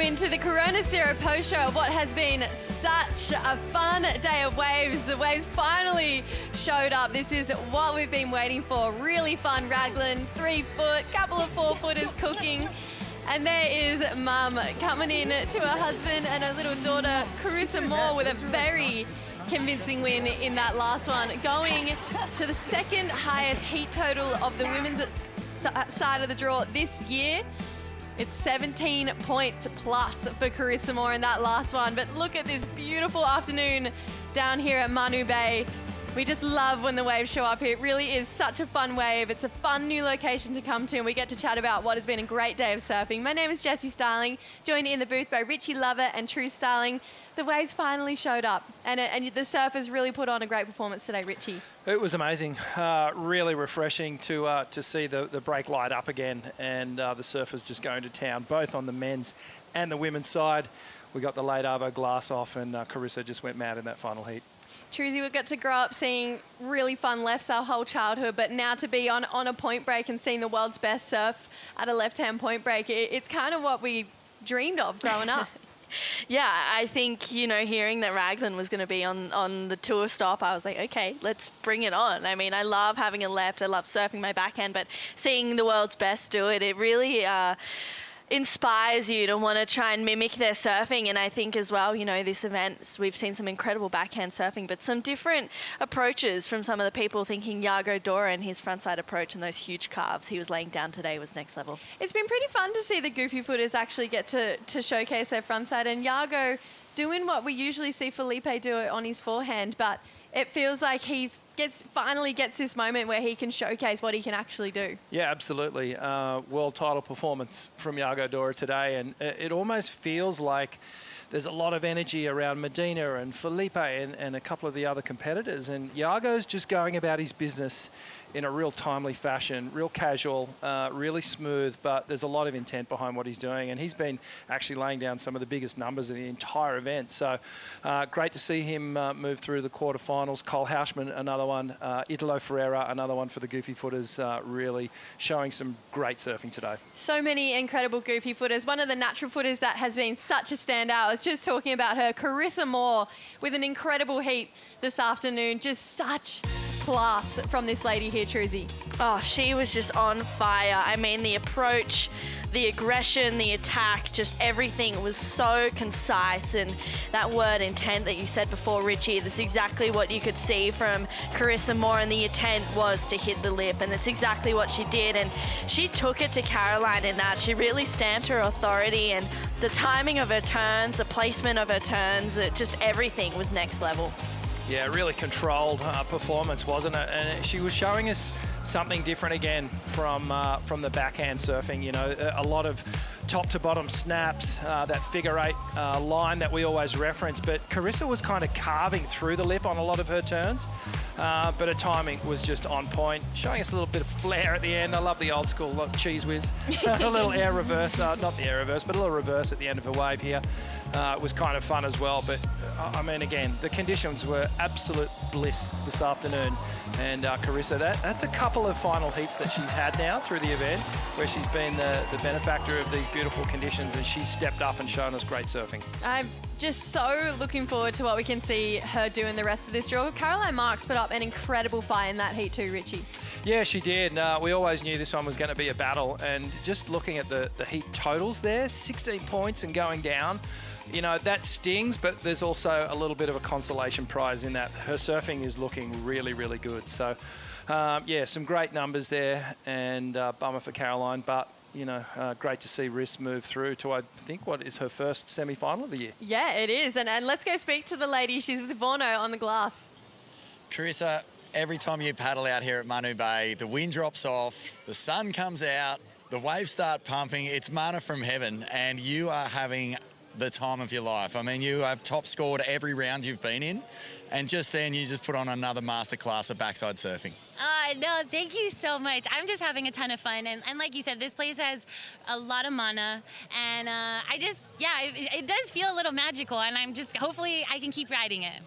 Into the Corona Cero post show of what has been such a fun day of waves. The waves finally showed up. This is what we've been waiting for. Really fun raglan, 3 foot, couple of 4-footers cooking. And there is Mum coming in to her husband and her little daughter, Carissa Moore, with a very convincing win in that last one, going to the second highest heat total of the women's side of the draw this year. It's 17 points plus for Carissa Moore in that last one. But look at this beautiful afternoon down here at Manu Bay. We just love when the waves show up here. It really is such a fun wave. It's a fun new location to come to, and we get to chat about what has been a great day of surfing. My name is Jessie Starling, joined in the booth by Richie Lover and True Starling. The waves finally showed up, and the surfers really put on a great performance today, Richie. It was amazing, really refreshing to see the break light up again, and the surfers just going to town, both on the men's and the women's side. We got the late Arvo glass off, and Carissa just went mad in that final heat. Truzy, we got to grow up seeing really fun lefts our whole childhood, but now to be on a point break and seeing the world's best surf at a left-hand point break, it's kind of what we dreamed of growing up. Yeah, I think, you know, hearing that Raglan was going to be on the tour stop, I was like, okay, let's bring it on. I mean, I love having a left, I love surfing my backhand, but seeing the world's best do it, it really inspires you to want to try and mimic their surfing. And I think as well, you know, this event, we've seen some incredible backhand surfing, but some different approaches from some of the people, thinking Yago Dora and his frontside approach and those huge carves he was laying down today was next level. It's been pretty fun to see the goofy footers actually get to showcase their frontside, and Yago doing what we usually see Filipe do on his forehand, but it feels like he finally gets this moment where he can showcase what he can actually do. Yeah, absolutely. World title performance from Yago Dora today, and it almost feels like there's a lot of energy around Medina and Filipe and a couple of the other competitors, and Yago's just going about his business in a real timely fashion, real casual, really smooth, but there's a lot of intent behind what he's doing, and he's been actually laying down some of the biggest numbers in the entire event. So great to see him move through the quarterfinals. Houshmand, another one. Italo Ferriera, another one for the goofy footers, really showing some great surfing today. So many incredible goofy footers. One of the natural footers that has been such a standout, I was just talking about her, Carissa Moore, with an incredible heat this afternoon. Just such class from this lady here, Truzy. Oh, she was just on fire. I mean, the approach, the aggression, the attack, just everything was so concise. And that word intent that you said before, Richie, that's exactly what you could see from Carissa Moore, and the intent was to hit the lip, and that's exactly what she did. And she took it to Caroline in that. She really stamped her authority, and the timing of her turns, the placement of her turns, just everything was next level. Yeah, really controlled performance, wasn't it? And she was showing us something different again from the backhand surfing. You know, a lot of top to bottom snaps, that figure 8 line that we always reference. But Carissa was kind of carving through the lip on a lot of her turns, but her timing was just on point, showing us a little bit of flair at the end. I love the old school cheese whiz, a little air reverse, not the air reverse, but a little reverse at the end of her wave here. It was kind of fun as well, but I mean, again, the conditions were absolute bliss this afternoon. And Carissa, that's a couple of final heats that she's had now through the event, where she's been the benefactor of these beautiful conditions, and she's stepped up and shown us great surfing. I'm just so looking forward to what we can see her do in the rest of this draw. Caroline Marks put up an incredible fight in that heat too, Richie. Yeah, she did. We always knew this one was going to be a battle, and just looking at the heat totals there, 16 points and going down, you know, that stings, but there's also a little bit of a consolation prize in that her surfing is looking really, really good. So, yeah, some great numbers there, and bummer for Caroline, but, you know, great to see Riss move through to, I think, what is her first semi-final of the year. Yeah, it is. And let's go speak to the lady. She's with Bono on the glass. Carissa, every time you paddle out here at Manu Bay, the wind drops off, the sun comes out, the waves start pumping. It's mana from heaven, and you are having the time of your life. I mean, you have top scored every round you've been in, and just then you just put on another masterclass of backside surfing. No, thank you so much. I'm just having a ton of fun, and like you said, this place has a lot of mana, and it does feel a little magical, and I'm just, hopefully I can keep riding it.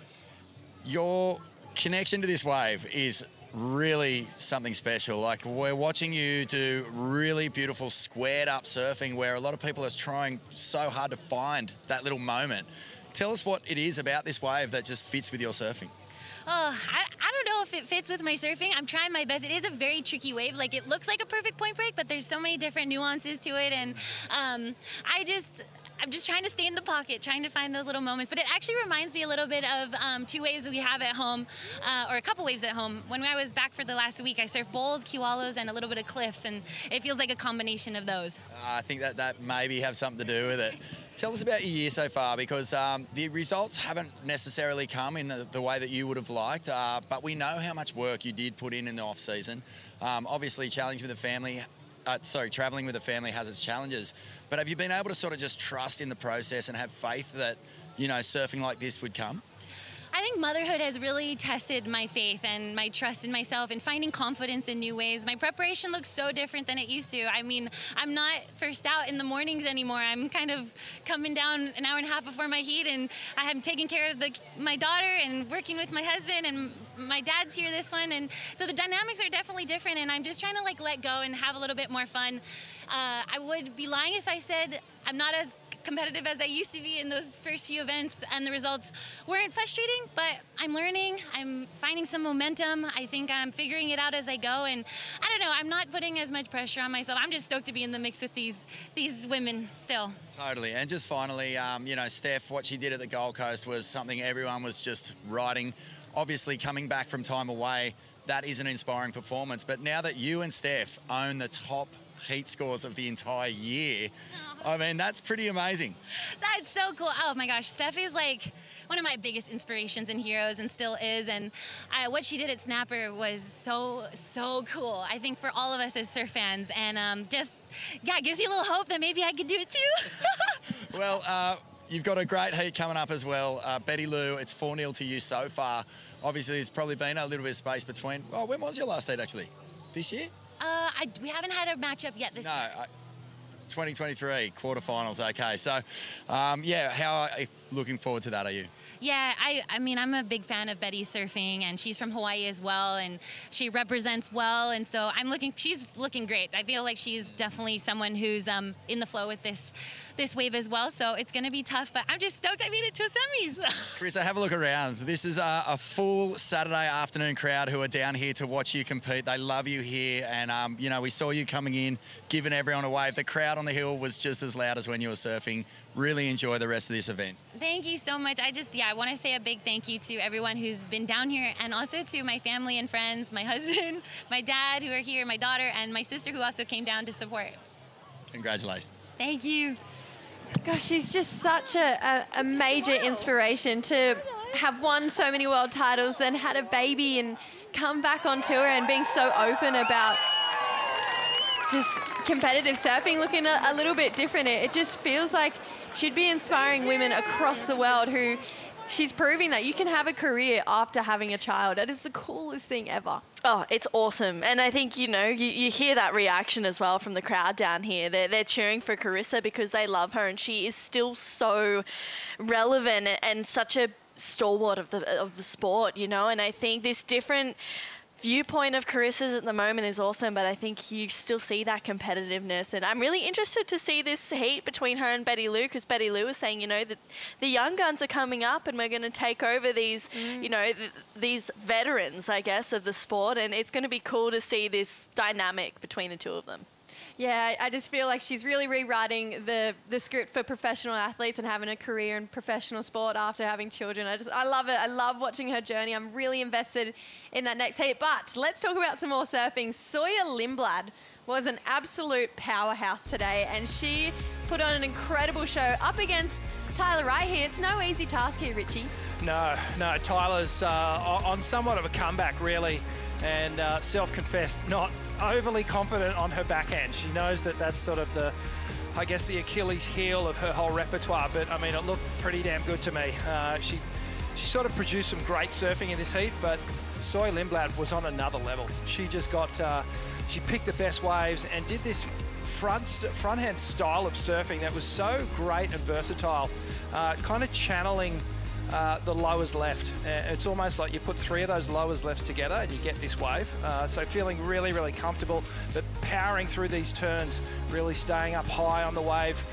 Your connection to this wave is really something special. Like, we're watching you do really beautiful squared up surfing where a lot of people are trying so hard to find that little moment. Tell us what it is about this wave that just fits with your surfing. Oh, I don't know if it fits with my surfing. I'm trying my best. It is a very tricky wave. Like, it looks like a perfect point break, but there's so many different nuances to it. And I'm just trying to stay in the pocket, trying to find those little moments. But it actually reminds me a little bit of two waves that we have at home, or a couple waves at home. When I was back for the last week, I surfed bowls, kiwalos, and a little bit of cliffs, and it feels like a combination of those. I think that maybe have something to do with it. Tell us about your year so far, because the results haven't necessarily come in the way that you would have liked, but we know how much work you did put in the off-season. Obviously, traveling with a family has its challenges, but have you been able to sort of just trust in the process and have faith that, you know, surfing like this would come? I think motherhood has really tested my faith and my trust in myself and finding confidence in new ways. My preparation looks so different than it used to. I mean, I'm not first out in the mornings anymore. I'm kind of coming down an hour and a half before my heat, and I am taking care of my daughter and working with my husband, and my dad's here this one. And so the dynamics are definitely different, and I'm just trying to like let go and have a little bit more fun. I would be lying if I said I'm not as competitive as I used to be in those first few events, and the results weren't frustrating, but I'm learning, I'm finding some momentum. I think I'm figuring it out as I go, and I don't know, I'm not putting as much pressure on myself. I'm just stoked to be in the mix with these women still. Totally. And just finally, you know, Steph, what she did at the Gold Coast was something everyone was just riding. Obviously, coming back from time away, that is an inspiring performance, but now that you and Steph own the top heat scores of the entire year, I mean, that's pretty amazing. That's so cool. Oh my gosh, Steph is like one of my biggest inspirations and heroes, and still is. And what she did at Snapper was so cool. I think for all of us as surf fans, and just, yeah, it gives you a little hope that maybe I could do it too. Well, you've got a great heat coming up as well. Bettylou, it's 4-0 to you so far. Obviously, there's probably been a little bit of space between. Oh, when was your last heat actually? This year? We haven't had a matchup yet this year. 2023 quarterfinals. Okay, so yeah, how looking forward to that are you? Yeah, I mean, I'm a big fan of Betty's surfing, and she's from Hawaii as well, and she represents well, and so she's looking great. I feel like she's definitely someone who's in the flow with this wave as well, so it's going to be tough, but I'm just stoked I made it to a semis. Carissa, have a look around. This is a full Saturday afternoon crowd who are down here to watch you compete. They love you here, and you know, we saw you coming in, giving everyone a wave. The crowd on the hill was just as loud as when you were surfing. Really enjoy the rest of this event. Thank you so much. I want to say a big thank you to everyone who's been down here, and also to my family and friends, my husband, my dad who are here, my daughter, and my sister who also came down to support. Congratulations. Thank you. Gosh, she's just such a major inspiration to have won so many world titles, then had a baby and come back on tour and being so open about just competitive surfing looking a little bit different. It just feels like she'd be inspiring women across the world who she's proving that you can have a career after having a child. That is the coolest thing ever. Oh, it's awesome. And I think, you know, you hear that reaction as well from the crowd down here. They're cheering for Carissa because they love her, and she is still so relevant and such a stalwart of the sport, you know. And I think this different viewpoint of Carissa's at the moment is awesome, but I think you still see that competitiveness, and I'm really interested to see this heat between her and Bettylou, because Bettylou was saying, you know, that the young guns are coming up and we're going to take over these, you know, these veterans, I guess, of the sport, and it's going to be cool to see this dynamic between the two of them. Yeah, I just feel like she's really rewriting the script for professional athletes and having a career in professional sport after having children. I love it. I love watching her journey. I'm really invested in that next heat. But let's talk about some more surfing. Sawyer Lindblad was an absolute powerhouse today, and she put on an incredible show up against Tyler right here. It's no easy task here, Richie. No, Tyler's on somewhat of a comeback, really, and self-confessed not overly confident on her backhand. She knows that that's sort of the Achilles heel of her whole repertoire, but I mean, it looked pretty damn good to me. She sort of produced some great surfing in this heat, but Sawyer Lindblad was on another level. She just got, she picked the best waves and did this front-hand style of surfing that was so great and versatile, kind of channeling the lowers left. It's almost like you put 3 of those lowers lefts together and you get this wave. So feeling really, really comfortable, but powering through these turns, really staying up high on the wave,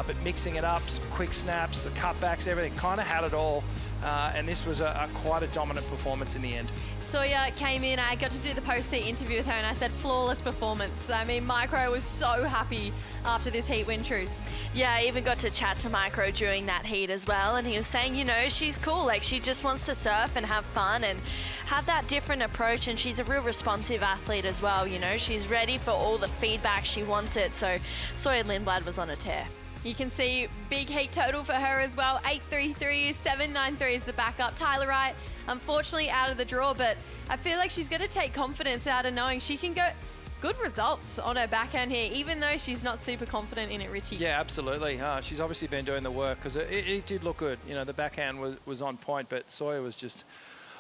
but mixing it up, some quick snaps, the cutbacks, everything, kind of had it all. And this was quite a dominant performance in the end. Sawyer came in, I got to do the post-heat interview with her and I said flawless performance. I mean, Micro was so happy after this heat win, Truce. Yeah, I even got to chat to Micro during that heat as well, and he was saying, you know, she's cool. Like, she just wants to surf and have fun and have that different approach, and she's a real responsive athlete as well, you know. She's ready for all the feedback. She wants it. So Sawyer Lindblad was on a tear. You can see big heat total for her as well. 8.33, 7.93 is the backup. Tyler Wright, unfortunately out of the draw, but I feel like she's going to take confidence out of knowing she can get good results on her backhand here, even though she's not super confident in it, Richie. Yeah, absolutely. She's obviously been doing the work because it did look good. You know, the backhand was on point, but Sawyer was just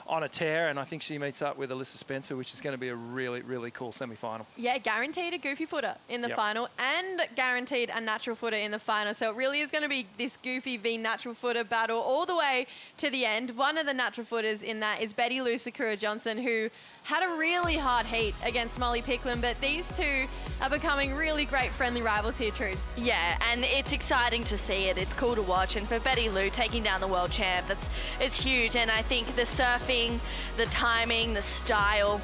on a tear, and I think she meets up with Alyssa Spencer, which is going to be a really, really cool semi-final. Yeah, guaranteed a goofy footer in the final and guaranteed a natural footer in the final. So it really is going to be this goofy v natural footer battle all the way to the end. One of the natural footers in that is Bettylou Sakura Johnson, who had a really hard heat against Molly Picklum, but these two are becoming really great friendly rivals here, Truce. Yeah, and it's exciting to see it. It's cool to watch, and for Bettylou taking down the world champ, it's huge. And I think the surfing, the timing, the style,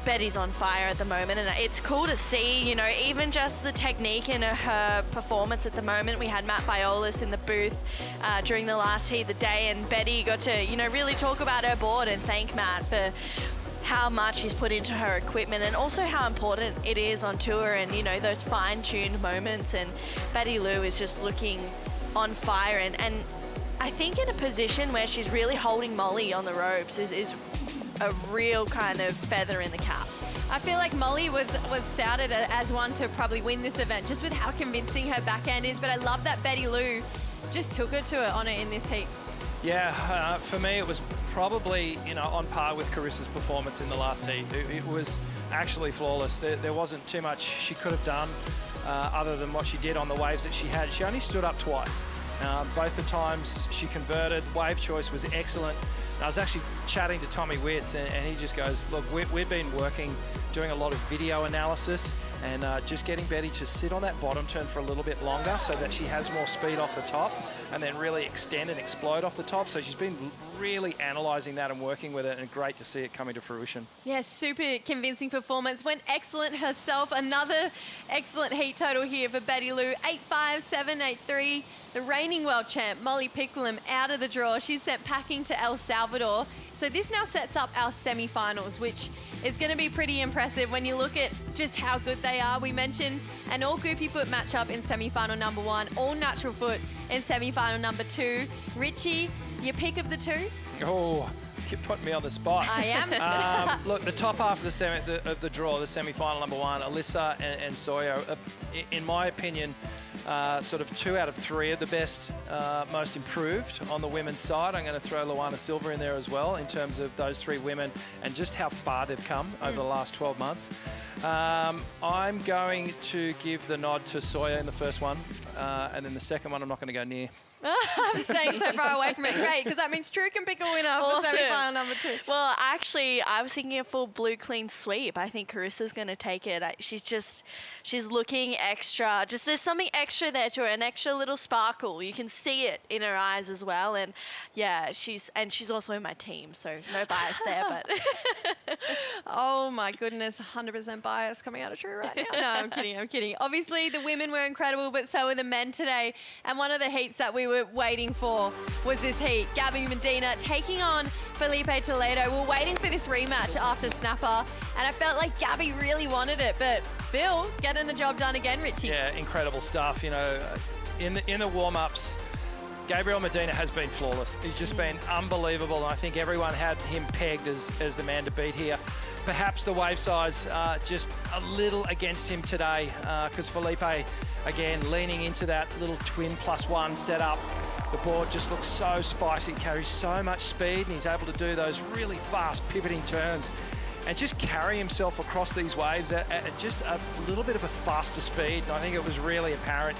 Betty's on fire at the moment, and it's cool to see, you know, even just the technique in her performance at the moment. We had Matt Biolis in the booth during the last heat of the day, and Betty got to, you know, really talk about her board and thank Matt for how much he's put into her equipment, and also how important it is on tour, and, you know, those fine-tuned moments. And Bettylou is just looking on fire, and I think in a position where she's really holding Molly on the ropes is a real kind of feather in the cap. I feel like Molly was touted as one to probably win this event just with how convincing her backhand is, but I love that Bettylou just took her to honor in this heat. Yeah, for me it was probably, you know, on par with Carissa's performance in the last heat. It was actually flawless. There wasn't too much she could have done other than what she did on the waves that she had. She only stood up twice. Both the times she converted. Wave choice was excellent. And I was actually chatting to Tommy Witts, and he just goes, look, we've been working, doing a lot of video analysis, and just getting Betty to sit on that bottom turn for a little bit longer so that she has more speed off the top, and then really extend and explode off the top. So she's been really analysing that and working with it, and great to see it coming to fruition. Yeah, super convincing performance. Went excellent herself. Another excellent heat total here for Bettylou. 8.5, 7.83. The reigning world champ, Molly Picklum, out of the draw. She's sent packing to El Salvador. So this now sets up our semi-finals, which is going to be pretty impressive when you look at just how good they are. We mentioned an all goofy foot matchup in semi-final number 1, all natural foot in semi-final number 2. Richie, your pick of the two? Oh, you're putting me on the spot. I am. Look, the top half of the draw, the semi-final number 1, Alyssa and Sawyer, in my opinion, sort of 2 out of 3 of the best, most improved on the women's side. I'm going to throw Luana Silva in there as well in terms of those 3 women and just how far they've come over the last 12 months. I'm going to give the nod to Sawyer in the first one, and then the second one I'm not going to go near. I'm staying so far away from it. Great, because that means True can pick a winner for semi-final number 2. Well, actually, I was thinking a full blue clean sweep. I think Carissa's going to take it. She's looking extra. Just there's something extra there to her, an extra little sparkle. You can see it in her eyes as well. And yeah, she's also in my team, so no bias there. But oh my goodness, 100% bias coming out of True right now. No, I'm kidding. Obviously, the women were incredible, but so were the men today. And one of the heats that we were waiting for was this heat. Gabby Medina taking on Filipe Toledo. We're waiting for this rematch after Snapper, and I felt like Gabby really wanted it, but Phil getting the job done again, Richie. Yeah, incredible stuff. You know, in the warm-ups, Gabriel Medina has been flawless. He's just been unbelievable, and I think everyone had him pegged as the man to beat here. Perhaps the wave size just a little against him today, because Filipe, again, leaning into that little twin +1 setup. The board just looks so spicy, carries so much speed, and he's able to do those really fast pivoting turns and just carry himself across these waves at just a little bit of a faster speed. And I think it was really apparent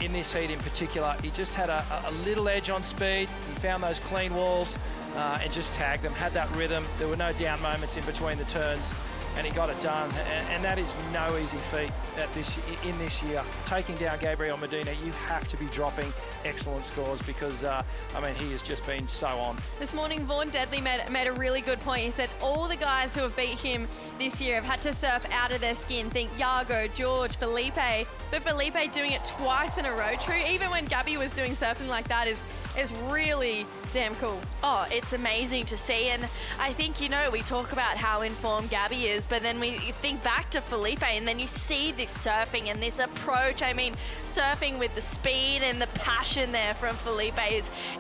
in this heat in particular. He just had a little edge on speed. He found those clean walls and just tagged them, had that rhythm. There were no down moments in between the turns, and he got it done. And that is no easy feat in this year. Taking down Gabriel Medina, you have to be dropping excellent scores because, I mean, he has just been so on. This morning, Vaughan Deadly made a really good point. He said all the guys who have beat him this year have had to surf out of their skin. Think Yago, George, Filipe. But Filipe doing it twice in a row, True, even when Gabby was doing surfing like that is really damn cool. Oh, it's amazing to see. And I think, you know, we talk about how informed Gabby is, but then we think back to Filipe and then you see this surfing and this approach. I mean, surfing with the speed and the passion there from Filipe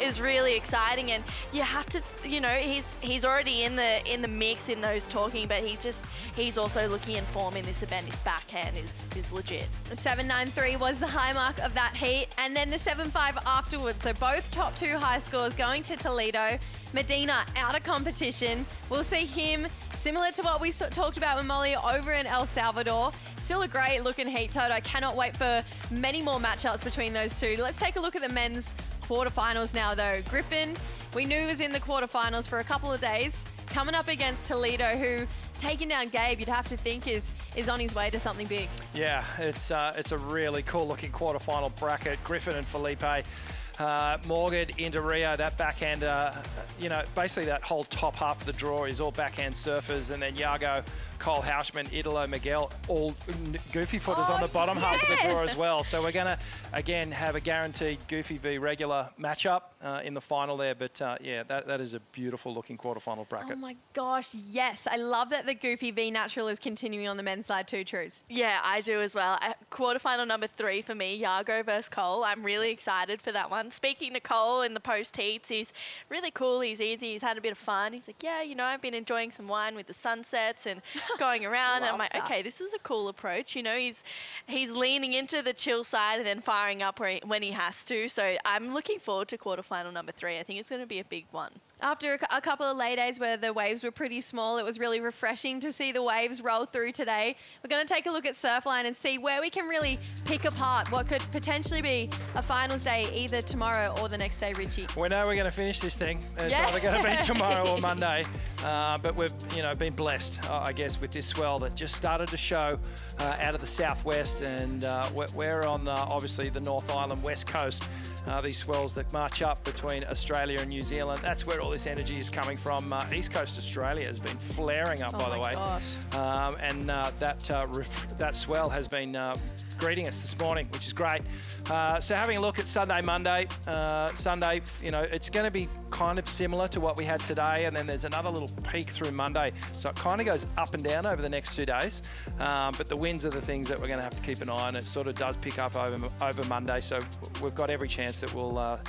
is really exciting. And you have to, you know, he's already in the mix in those talking, but he's also looking in form in this event. His backhand is legit. 7.93 was the high mark of that heat, and then the 7.5 afterwards. So both top two high scores going to Toledo. Medina out of competition. We'll see him, similar to what we talked about with Molly, over in El Salvador. Still a great looking heat total. I cannot wait for many more matchups between those two. Let's take a look at the men's quarterfinals now though. Griffin, we knew was in the quarterfinals for a couple of days, coming up against Toledo, who taking down Gabe, you'd have to think is on his way to something big. Yeah, it's a really cool looking quarterfinal bracket. Griffin and Filipe. Morgan into Rio, that backhand, you know, basically that whole top half of the draw is all backhand surfers, and then Yago, Cole Houshmand, Italo Miguel, all goofy footers on the bottom half of the draw as well. So we're going to, again, have a guaranteed goofy v regular matchup in the final there. But yeah, that is a beautiful looking quarterfinal bracket. Oh my gosh, yes. I love that the goofy v natural is continuing on the men's side too, Trues. Yeah, I do as well. Quarterfinal number 3 for me, Yago versus Cole. I'm really excited for that one. Speaking to Cole in the post heats, he's really cool. He's easy. He's had a bit of fun. He's like, yeah, you know, I've been enjoying some wine with the sunsets and going around. And I'm like, okay, this is a cool approach. You know, he's leaning into the chill side and then firing up when he has to. So I'm looking forward to quarterfinal number 3. I think it's going to be a big one. After a couple of lay days where the waves were pretty small, it was really refreshing to see the waves roll through today. We're going to take a look at Surfline and see where we can really pick apart what could potentially be a finals day either tomorrow or the next day, Richie. We know we're going to finish this thing. It's either going to be tomorrow or Monday. But we've, you know, been blessed, I guess, with this swell that just started to show out of the southwest, and we're on obviously the North Island west coast. These swells that march up between Australia and New Zealand. That's where all this energy is coming from. East Coast Australia has been flaring up, by the way. And that swell has been greeting us this morning, which is great. So having a look at Sunday, Monday. Sunday, you know, it's going to be kind of similar to what we had today, and then there's another little peak through Monday. So it kind of goes up and down over the next 2 days. But the winds are the things that we're going to have to keep an eye on. It sort of does pick up over Monday, so we've got every chance that we'll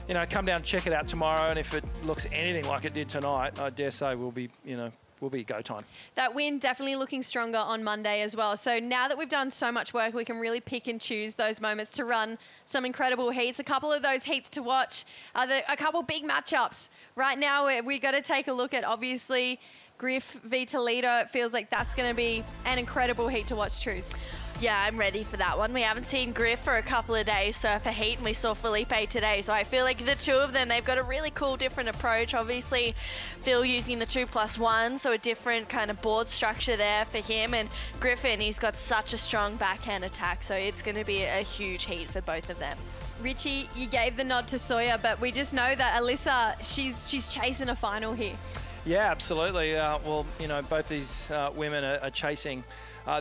you know, come down and check it out tomorrow, and if it looks anything like it did tonight, I dare say we'll be, you know, will be go time. That wind definitely looking stronger on Monday as well. So now that we've done so much work, we can really pick and choose those moments to run some incredible heats. A couple of those heats to watch are a couple big matchups. Right now, we got to take a look at, obviously, Griff v Toledo. It feels like that's going to be an incredible heat to watch, Trues. Yeah, I'm ready for that one. We haven't seen Griff for a couple of days surf a heat, and we saw Filipe today. So I feel like the two of them, they've got a really cool different approach. Obviously, Phil using the 2+1, so a different kind of board structure there for him. And Griffin, he's got such a strong backhand attack, so it's going to be a huge heat for both of them. Richie, you gave the nod to Sawyer, but we just know that Alyssa, she's chasing a final here. Yeah, absolutely. Well, you know, both these women are chasing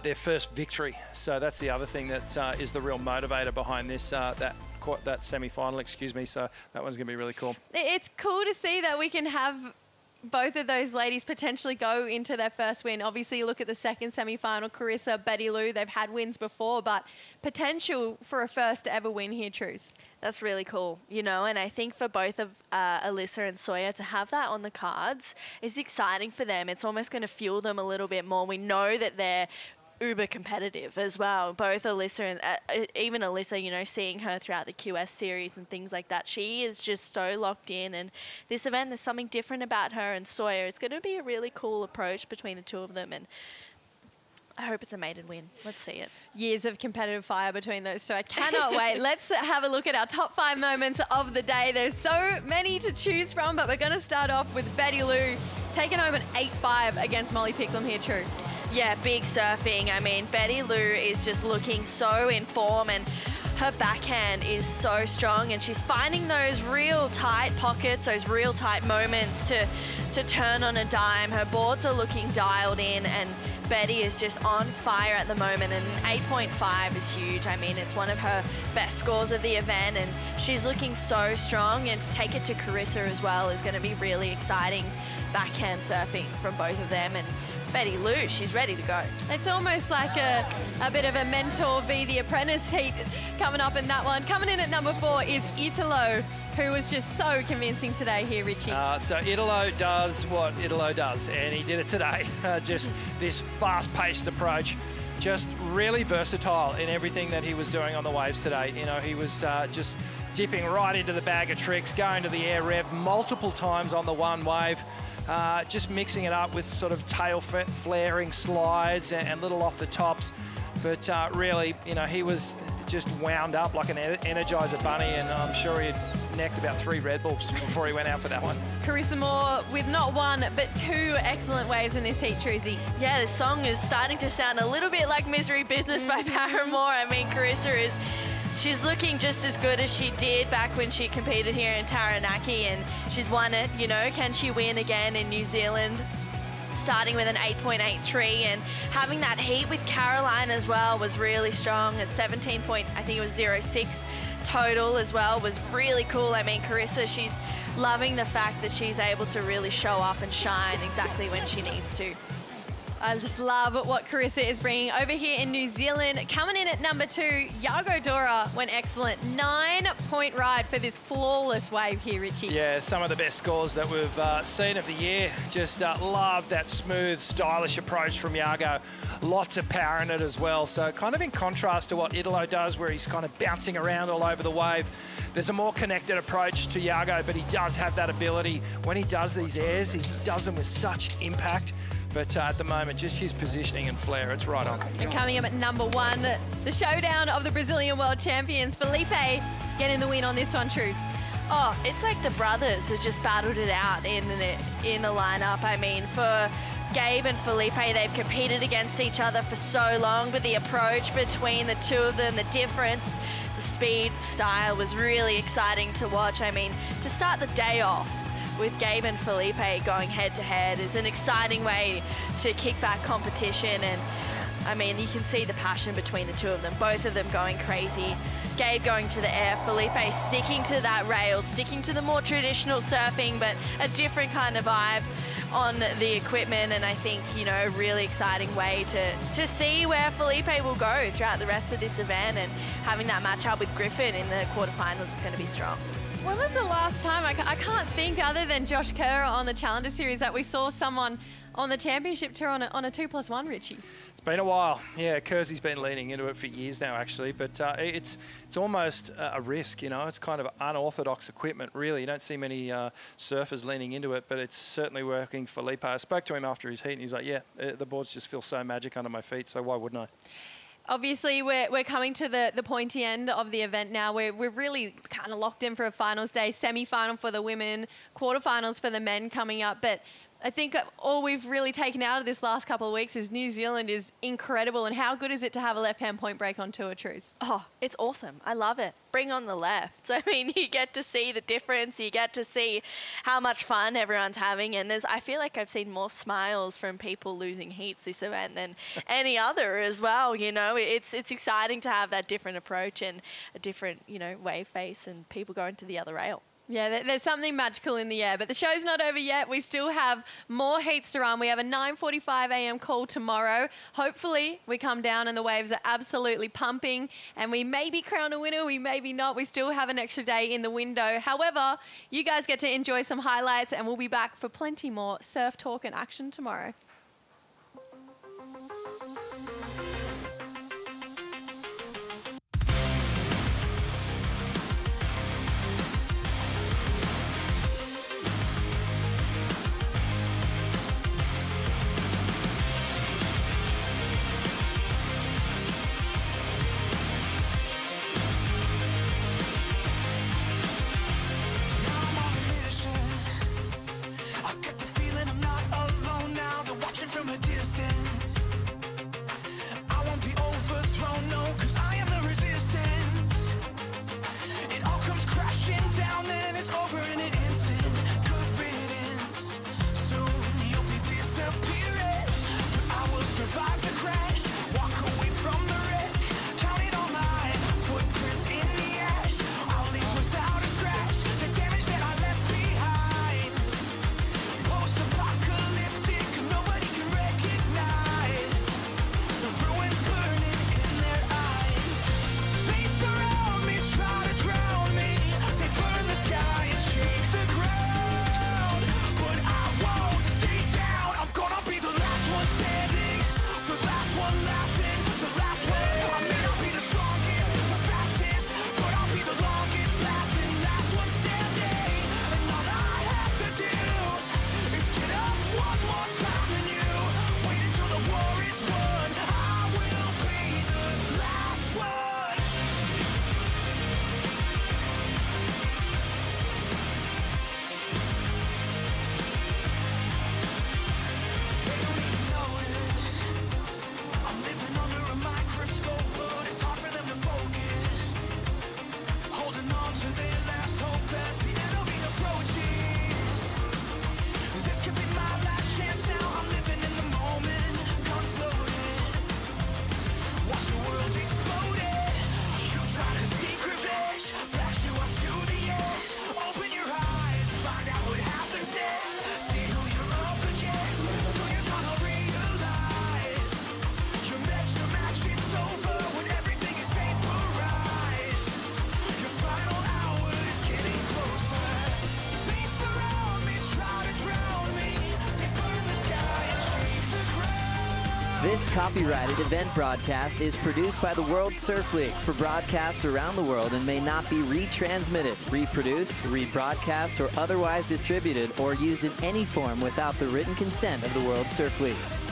their first victory. So that's the other thing that is the real motivator behind this, that semi-final, excuse me. So that one's going to be really cool. It's cool to see that we can have both of those ladies potentially go into their first win. Obviously, you look at the second semi-final, Carissa, Bettylou, they've had wins before, but potential for a first ever win here, Trues. That's really cool, you know, and I think for both of Alyssa and Sawyer to have that on the cards is exciting for them. It's almost going to fuel them a little bit more. We know that they're uber competitive as well. Both Alyssa and even Alyssa, you know, seeing her throughout the QS series and things like that, she is just so locked in. And this event, there's something different about her and Sawyer. It's going to be a really cool approach between the two of them. And I hope it's a maiden win. Let's see it. Years of competitive fire between those two. I cannot wait. Let's have a look at our top 5 moments of the day. There's so many to choose from, but we're going to start off with Bettylou taking home an 8-5 against Molly Picklum here, True. Yeah, big surfing. I mean, Bettylou is just looking so in form, and her backhand is so strong, and she's finding those real tight pockets, those real tight moments to turn on a dime. Her boards are looking dialed in, and Betty is just on fire at the moment, and 8.5 is huge. I mean, it's one of her best scores of the event, and she's looking so strong, and to take it to Carissa as well is going to be really exciting backhand surfing from both of them. And Bettylou, she's ready to go. It's almost like a bit of a mentor v the apprentice heat coming up in that one. Coming in at number 4 is Italo, who was just so convincing today here, Richie. So Italo does what Italo does, and he did it today. Just this fast-paced approach, just really versatile in everything that he was doing on the waves today. You know, he was just dipping right into the bag of tricks, going to the air rev multiple times on the one wave, just mixing it up with sort of tail flaring slides and little off the tops. But really, you know, he was just wound up like an Energizer bunny, and I'm sure he necked about 3 Red Bulls before he went out for that one. Carissa Moore with not 1 but 2 excellent waves in this heat, Truzy. Yeah, the song is starting to sound a little bit like Misery Business by Paramore. I mean, she's looking just as good as she did back when she competed here in Taranaki, and she's won it. You know, can she win again in New Zealand? Starting with an 8.83, and having that heat with Caroline as well was really strong. A 17 point, I think it was 06 total as well, was really cool. I mean, Carissa, she's loving the fact that she's able to really show up and shine exactly when she needs to. I just love what Carissa is bringing over here in New Zealand. Coming in at number 2, Yago Dora went excellent. 9-point ride for this flawless wave here, Richie. Yeah, some of the best scores that we've seen of the year. Just love that smooth, stylish approach from Yago. Lots of power in it as well. So kind of in contrast to what Italo does, where he's kind of bouncing around all over the wave. There's a more connected approach to Yago, but he does have that ability. When he does these airs, he does them with such impact. But at the moment, just his positioning and flair, it's right on. And coming up at number 1, the showdown of the Brazilian World Champions. Filipe getting the win on this one, Truce. Oh, it's like the brothers have just battled it out in the lineup. I mean, for Gabe and Filipe, they've competed against each other for so long, but the approach between the two of them, the difference, the speed, style was really exciting to watch. I mean, to start the day off with Gabe and Filipe going head-to-head is an exciting way to kick back competition. And I mean, you can see the passion between the two of them, both of them going crazy. Gabe going to the air, Filipe sticking to that rail, sticking to the more traditional surfing, but a different kind of vibe on the equipment. And I think, you know, a really exciting way to see where Filipe will go throughout the rest of this event, and having that matchup with Griffin in the quarterfinals is going to be strong. When was the last time, I can't think other than Josh Kerr on the Challenger Series, that we saw someone on the championship tour on a 2+1, Richie? It's been a while. Yeah, Kersey's been leaning into it for years now, actually, but it's almost a risk, you know. It's kind of unorthodox equipment, really. You don't see many surfers leaning into it, but it's certainly working for Filipe. I spoke to him after his heat, and he's like, yeah, the boards just feel so magic under my feet, so why wouldn't I? Obviously, we're coming to the pointy end of the event now. We're really kind of locked in for a finals day, semi-final for the women, quarterfinals for the men coming up. But I think all we've really taken out of this last couple of weeks is New Zealand is incredible. And how good is it to have a left-hand point break on tour, Truce? Oh, it's awesome. I love it. Bring on the left. I mean, you get to see the difference. You get to see how much fun everyone's having. And I feel like I've seen more smiles from people losing heats this event than any other as well. You know, it's exciting to have that different approach and a different, you know, wave face and people going to the other rail. Yeah, there's something magical in the air, but the show's not over yet. We still have more heats to run. We have a 9:45 a.m. call tomorrow. Hopefully, we come down and the waves are absolutely pumping, and we maybe crown a winner, we maybe not. We still have an extra day in the window. However, you guys get to enjoy some highlights, and we'll be back for plenty more surf talk and action tomorrow. This copyrighted event broadcast is produced by the World Surf League for broadcast around the world and may not be retransmitted, reproduced, rebroadcast, or otherwise distributed or used in any form without the written consent of the World Surf League.